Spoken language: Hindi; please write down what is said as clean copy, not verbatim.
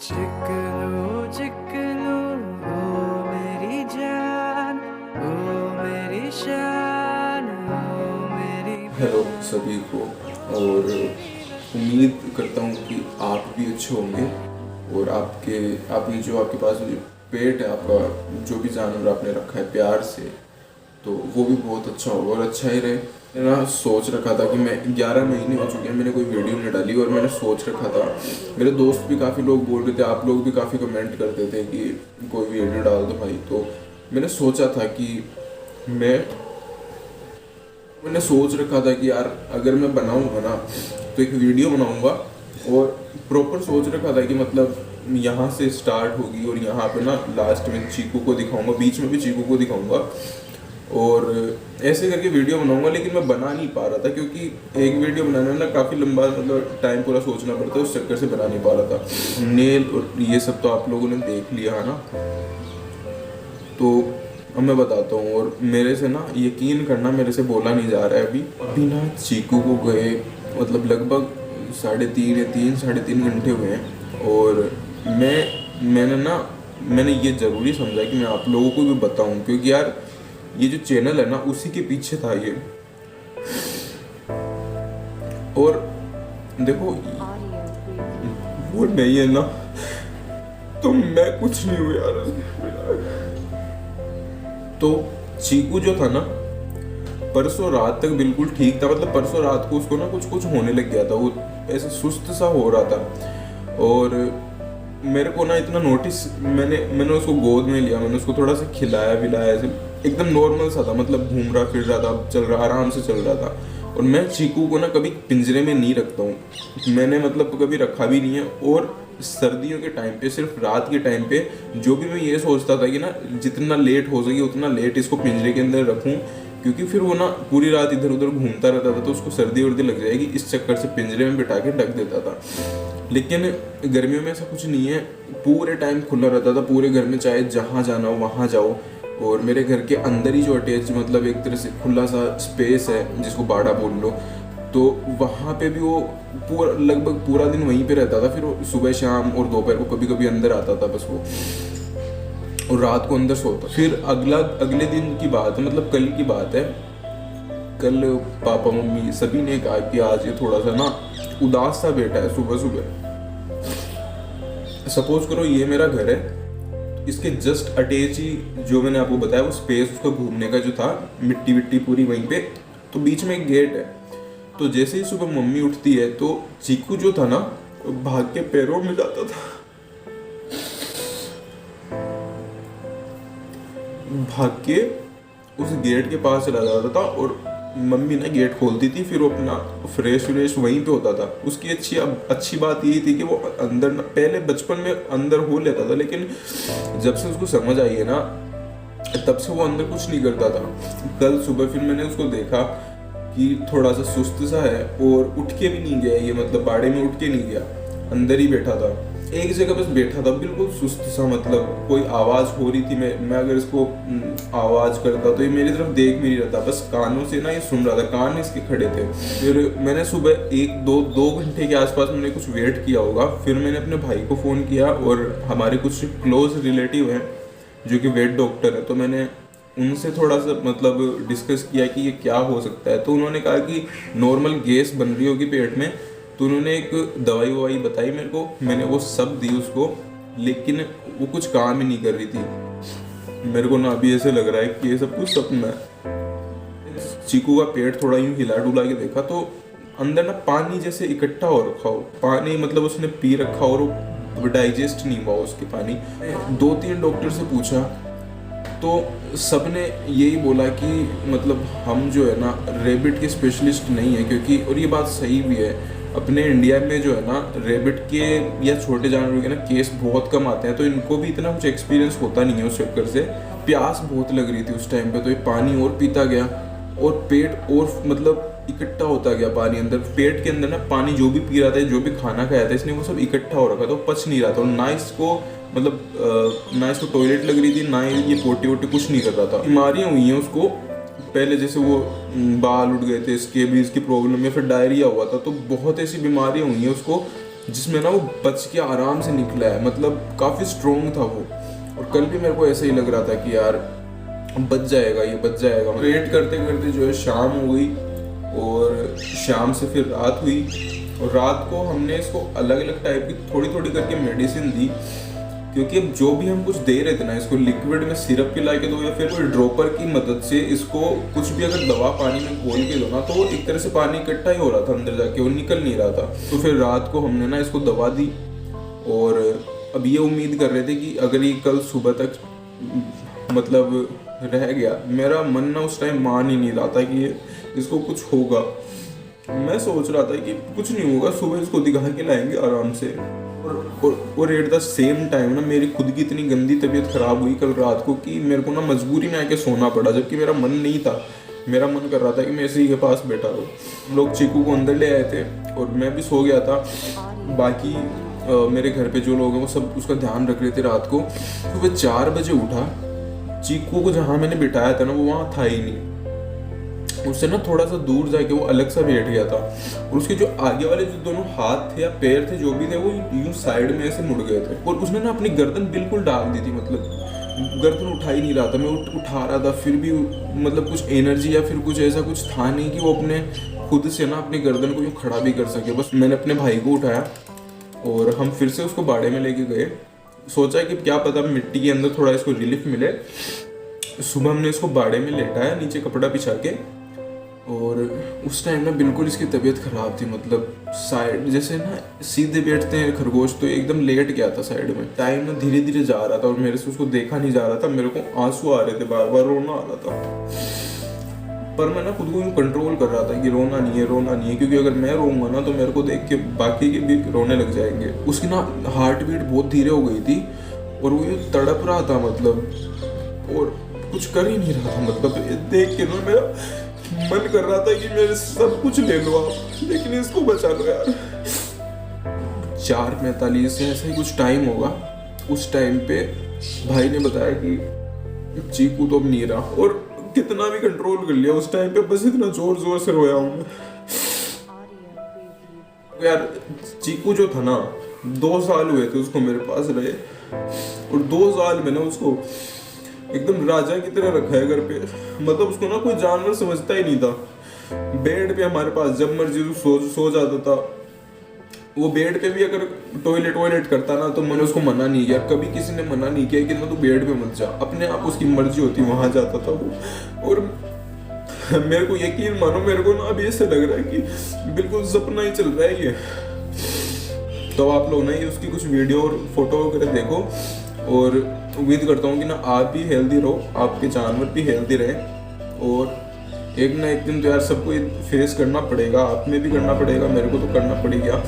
चिकलू ओ मेरी जान, ओ मेरी शान, ओ मेरी हेलो सभी को। और उम्मीद करता हूँ कि आप भी अच्छे होंगे और आपकी जो आपके पास जो पेट है, आपका जो भी जानवर आपने रखा है प्यार से, तो वो भी बहुत अच्छा होगा और अच्छा ही रहे। मैंने ना सोच रखा था कि मैं 11 महीने हो चुके हैं मैंने कोई वीडियो नहीं डाली, और मैंने सोच रखा था, मेरे दोस्त भी काफ़ी लोग बोल रहे थे, आप लोग भी काफ़ी कमेंट करते थे कि कोई वीडियो डाल दो भाई। तो मैंने सोचा था कि मैंने सोच रखा था कि यार अगर मैं बनाऊंगा ना तो एक वीडियो बनाऊंगा, और प्रॉपर सोच रखा था कि मतलब यहाँ से स्टार्ट होगी और यहाँ पे ना लास्ट में चीकू को दिखाऊंगा, बीच में भी चीकू को दिखाऊंगा, और ऐसे करके वीडियो बनाऊंगा। लेकिन मैं बना नहीं पा रहा था क्योंकि एक वीडियो बनाने में ना काफ़ी लंबा मतलब टाइम पूरा सोचना पड़ता है, उस चक्कर से बना नहीं पा रहा था। नेल और ये सब तो आप लोगों ने देख लिया है ना, तो अब मैं बताता हूँ। और मेरे से ना यकीन करना, मेरे से बोला नहीं जा रहा है अभी ना चीकू को गए मतलब लगभग 3.5 घंटे हुए हैं। और मैंने ये ज़रूरी समझा कि मैं आप लोगों को भी बताऊं, क्योंकि यार ये जो चैनल है ना उसी के पीछे था ये। और देखो वो नहीं है ना तो मैं कुछ नहीं हूँ यार। तो चीकू जो था ना परसों रात तक बिल्कुल ठीक था, मतलब परसों रात को उसको ना कुछ होने लग गया था, वो ऐसे सुस्त सा हो रहा था। और मेरे को ना इतना नोटिस, मैंने उसको गोद में लिया, मैंने उसको थोड़ा सा खिलाया विलाया, ऐसे एकदम नॉर्मल सा था, मतलब घूम रहा फिर रहा था, चल रहा आराम से चल रहा था। और मैं चीकू को ना कभी पिंजरे में नहीं रखता हूँ, मैंने मतलब कभी रखा भी नहीं है। और सर्दियों के टाइम पे, सिर्फ रात के टाइम पे जो भी मैं ये सोचता था कि ना जितना लेट हो सके उतना लेट इसको पिंजरे के अंदर रखूँ, क्योंकि फिर वो ना पूरी रात इधर उधर घूमता रहता था तो उसको सर्दी वर्दी लग जाएगी, इस चक्कर से पिंजरे में बिठा के ढक देता था। लेकिन गर्मियों में ऐसा कुछ नहीं है, पूरे टाइम खुला रहता था पूरे घर में, चाहे जहाँ जाना हो वहाँ जाओ। और मेरे घर के अंदर ही जो अटैच मतलब एक तरह से खुला सा स्पेस है जिसको बाड़ा बोल लो, तो वहाँ पे भी वो लगभग पूरा दिन वहीं पे रहता था। फिर वो सुबह शाम और दोपहर को कभी कभी अंदर आता था बस वो, और रात को अंदर सोता। फिर अगले दिन की बात है, मतलब कल की बात है, कल पापा मम्मी सभी ने कहा कि आज ये थोड़ा सा ना उदास सा बैठा है सुबह सुबह। सपोज करो ये मेरा घर है, इसके जस्ट अटैच ही जो मैंने आपको बताया वो स्पेस उसका घूमने का जो था, मिट्टी विट्टी पूरी वहीं पे, तो बीच में एक गेट है। तो जैसे ही सुबह मम्मी उठती है तो चीकू जो था ना भाग के पैरों में जाता था, भाग के उस गेट के पास चला जाता था, और मम्मी ना गेट खोलती थी, फिर वो अपना फ्रेश व्रेश वहीं पे होता था। उसकी अच्छी बात यही थी कि वो अंदर ना, पहले बचपन में अंदर हो लेता था, लेकिन जब से उसको समझ आई है ना तब से वो अंदर कुछ नहीं करता था। कल सुबह फिर मैंने उसको देखा कि थोड़ा सा सुस्त सा है और उठ के भी नहीं गया, ये मतलब बाड़े में उठ के नहीं गया, अंदर ही बैठा था, एक जगह बस बैठा था बिल्कुल सुस्त सा। मतलब कोई आवाज हो रही थी, मैं अगर इसको आवाज करता तो ये मेरी तरफ देख भी नहीं रहा था, बस कानों से ना ये सुन रहा था, कान इसके खड़े थे। फिर मैंने सुबह 1-2 घंटे के आसपास मैंने कुछ वेट किया होगा, फिर मैंने अपने भाई को फ़ोन किया, और हमारे कुछ क्लोज रिलेटिव हैं जो कि वेट डॉक्टर है, तो मैंने उनसे थोड़ा सा मतलब डिस्कस किया कि ये क्या हो सकता है। तो उन्होंने कहा कि नॉर्मल गैस बन रही होगी पेट में, तो उन्होंने एक दवाई ववाई बताई मेरे को, मैंने वो सब दी उसको, लेकिन वो कुछ काम ही नहीं कर रही थी। मेरे को ना अभी ऐसे लग रहा है कि ये सब कुछ सपना है। चीकू का पेट थोड़ा यूं हिला डुला के देखा तो अंदर ना पानी जैसे इकट्ठा हो रखा हो, पानी मतलब उसने पी रखा और वो डाइजेस्ट नहीं हुआ उसके पानी। 2-3 डॉक्टर से पूछा तो सबने यही बोला कि मतलब हम जो है ना रेबिट के स्पेशलिस्ट नहीं है, क्योंकि और ये बात सही भी है, अपने इंडिया में जो है ना रेबिट के या छोटे जानवरों के ना केस बहुत कम आते हैं, तो इनको भी इतना कुछ एक्सपीरियंस होता नहीं है उस चक्कर से। प्यास बहुत लग रही थी उस टाइम पे, तो ये पानी और पीता गया और पेट और मतलब इकट्ठा होता गया पानी अंदर। पेट के अंदर ना पानी जो भी पी रहा था, जो भी खाना खाया था इसने, वो सब इकट्ठा हो रखा था, पच नहीं रहा था, और ना इसको मतलब ना इसको टॉयलेट लग रही थी, ना ये पोटी वोटी कुछ नहीं कर रहा था। बीमारियां हुई हैं उसको पहले, जैसे वो बाल उठ गए थे इसके भी, इसकी प्रॉब्लम, या फिर डायरिया हुआ था, तो बहुत ऐसी बीमारियां हुई हैं उसको जिसमें ना वो बच के आराम से निकला है, मतलब काफ़ी स्ट्रोंग था वो। और कल भी मेरे को ऐसा ही लग रहा था कि यार बच जाएगा, ये बच जाएगा। वेट करते करते जो है शाम हो गई, और शाम से फिर रात हुई, और रात को हमने इसको अलग अलग टाइप की थोड़ी थोड़ी करके मेडिसिन दी, क्योंकि अब जो भी हम कुछ दे रहे थे ना, इसको लिक्विड में सिरप पिला के दो या फिर कोई ड्रॉपर की मदद से इसको कुछ भी अगर दवा पानी में घोल के दो ना, तो वो एक तरह से पानी इकट्ठा ही हो रहा था अंदर जाके, वो निकल नहीं रहा था। तो फिर रात को हमने ना इसको दवा दी, और अब ये उम्मीद कर रहे थे कि अगर ये कल सुबह तक मतलब रह गया, मेरा मन ना उस टाइम मान ही नहीं रहा था कि ये इसको कुछ होगा। मैं सोच रहा था कि कुछ नहीं होगा, सुबह इसको दिखा के लाएंगे आराम से। और एट द सेम टाइम ना मेरी खुद की इतनी गंदी तबीयत खराब हुई कल रात को कि मेरे को ना मजबूरी में आके सोना पड़ा, जबकि मेरा मन नहीं था। मेरा मन कर रहा था कि मैं इसी के पास बैठा रहूँ। हम लोग चीकू को अंदर ले आए थे और मैं भी सो गया था। बाकी मेरे घर पे जो लोग हैं वो सब उसका ध्यान रख रहे थे। रात को सुबह 4 बजे उठा, चीकू को जहाँ मैंने बिठाया था ना वो वहाँ था ही नहीं। उससे ना थोड़ा सा दूर जाके वो अलग सा बैठ गया था, और उसके जो आगे वाले जो दोनों हाथ थे या पैर थे जो भी थे वो यूं साइड में ऐसे मुड़ गए थे, और उसने ना अपनी गर्दन बिल्कुल डाल दी थी, मतलब गर्दन उठा ही नहीं रहा था। मैं उठा रहा था फिर भी मतलब कुछ एनर्जी या फिर कुछ ऐसा कुछ था नहीं कि वो अपने खुद से ना अपनी गर्दन को यूँ खड़ा भी कर सके। बस मैंने अपने भाई को उठाया और हम फिर से उसको बाड़े में लेके गए। सोचा कि क्या पता मिट्टी के अंदर थोड़ा इसको रिलीफ मिले। सुबह हमने इसको बाड़े में लेटाया नीचे कपड़ा बिछा के, और उस टाइम ना बिल्कुल इसकी तबीयत ख़राब थी, मतलब साइड जैसे ना सीधे बैठते हैं खरगोश, तो एकदम लेट गया था साइड में। टाइम ना धीरे धीरे जा रहा था और मेरे से उसको देखा नहीं जा रहा था। मेरे को आंसू आ रहे थे, बार बार रोना आ रहा था, पर मैं ना खुद को कंट्रोल कर रहा था कि रोना नहीं है, रोना नहीं है, क्योंकि अगर मैं रोऊंगा ना तो मेरे को देख के बाकी के भी रोने लग जाएंगे। उसकी ना हार्ट बीट बहुत धीरे हो गई थी और वो ये तड़प रहा था, मतलब और कुछ कर ही नहीं रहा था। मतलब देख के ना मेरा मन कर रहा था कि मेरे सब कुछ ले लो आप, लेकिन इसको बचा लो यार। 4:45 से ऐसा ही कुछ टाइम होगा। उस टाइम पे भाई ने बताया कि चीकू तो अब नहीं रहा, और कितना भी कंट्रोल कर लिया उस टाइम पे, बस इतना जोर जोर से रोया हूँ यार। चीकू जो था ना 2 साल हुए थे उसको मेरे पास रहे, और 2 साल में ना उसको एकदम राजा की तरह रखा है घर पे। मतलब उसको ना कोई जानवर समझता ही नहीं था। बेड पे हमारे पास जब मर्जी सो जाता था। वो बेड पे भी अगर टॉयलेट करता ना तो मैंने उसको मना नहीं किया, कभी किसी ने मना नहीं किया कि ना तू बेड पे मत जा, अपने आप उसकी मर्जी होती वहां जाता था वो। और मेरे को यकीन मानो, मेरे को ना अभी ऐसे लग रहा है कि बिल्कुल सपना ही चल रहा है ये। तो आप लोग ना ये उसकी कुछ वीडियो और फोटो वगैरह देखो, और उम्मीद करता हूँ कि ना आप भी हेल्दी रहो, आपके जानवर भी हेल्दी रहे, और एक ना एक दिन तो यार सबको फेस करना पड़ेगा, आप में भी करना पड़ेगा, मेरे को तो करना पड़ेगा।